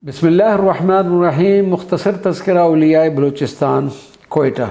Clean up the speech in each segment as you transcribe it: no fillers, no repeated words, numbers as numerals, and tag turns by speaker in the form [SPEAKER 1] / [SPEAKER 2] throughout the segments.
[SPEAKER 1] बिस्मिल्लाहिर्रहमानिर्रहीम। मुख्तसर तज़किरा औलियाए बलूचिस्तान कोयटा।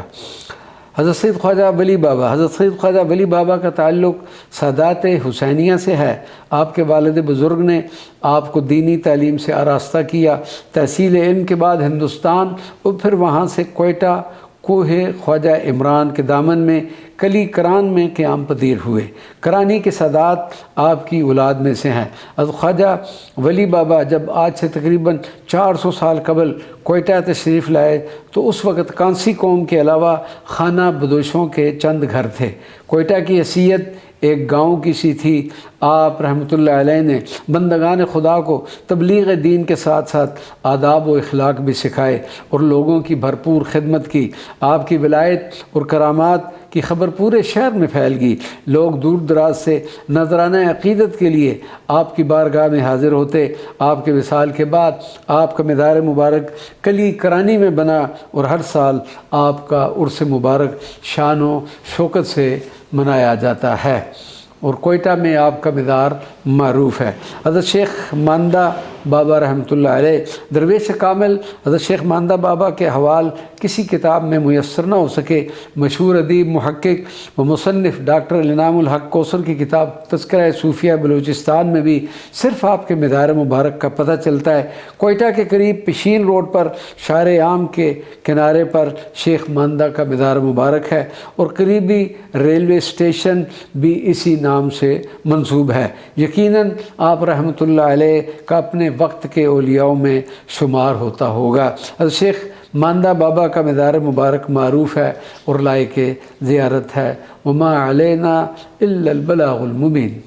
[SPEAKER 1] हज़रत सैयद ख्वाजा वली बाबा। हज़रत सैयद ख्वाजा वली बाबा का ताल्लुक़ सादात हुसैनिया से है। आपके वालिद बुज़ुर्ग ने आपको दीनी तालीम से आरास्ता किया। तहसील इल्म के बाद हिंदुस्तान और फिर वहाँ से कोयटा कोहे ख्वाजा इमरान के दामन में कली करान में क़याम पदीर हुए। करानी के सादात आपकी औलाद में से हैं। हज़रत ख्वाजा वली बाबा जब आज से तकरीबन 400 साल कबल कोयटा तशरीफ़ लाए तो उस वक़्त कांसी कौम के अलावा खाना बदोशों के चंद घर थे। कोयटा की हैसियत एक गाँव की सी थी। आप रहमतुल्लाह अलैह ने बंदगान खुदा को तबलीग दीन के साथ साथ आदाब व अखलाक भी सिखाए और लोगों की भरपूर खिदमत की। आपकी विलायत और करामात की ख़बर पूरे शहर में फैल गई। लोग दूर दराज से नजराना अक़ीदत के लिए आपकी बारगाह में हाज़िर होते। आपके विसाल के बाद आपका मज़ार मुबारक कली करानी में बना और हर साल आपका उर्स मुबारक शान व शौकत से मनाया जाता है और कोयटा में आपका मज़ार मरूफ़ है। हज़रत शेख मानदा बाबा रहमतुल्लाह अलैह दरवेश कामिल हज़रत शेख मानदा बाबा के हवाल किसी किताब में मुयस्सर न हो सके। मशहूर अदीब मुहक्किक व मुसन्निफ़ डॉक्टर इनामुल हक कौसर की किताब तज़किरा सूफिया बलूचिस्तान में भी सिर्फ़ आपके मज़ार मुबारक का पता चलता है। कोयटा के करीब पिशीन रोड पर शार आम के किनारे पर शेख मानदा का मज़ार मुबारक है और करीबी रेलवे स्टेशन भी इसी नाम से मंसूब है। यकीनन आप रहमतुल्लाह अलैह का अपने वक्त के औलियाओं में शुमार होता होगा। हज़रत शेख मानदा बाबा का मज़ार मुबारक मारूफ़ है और लायक ज़ियारत है। वमा अलैना इल्लल बलागुल मुबीन।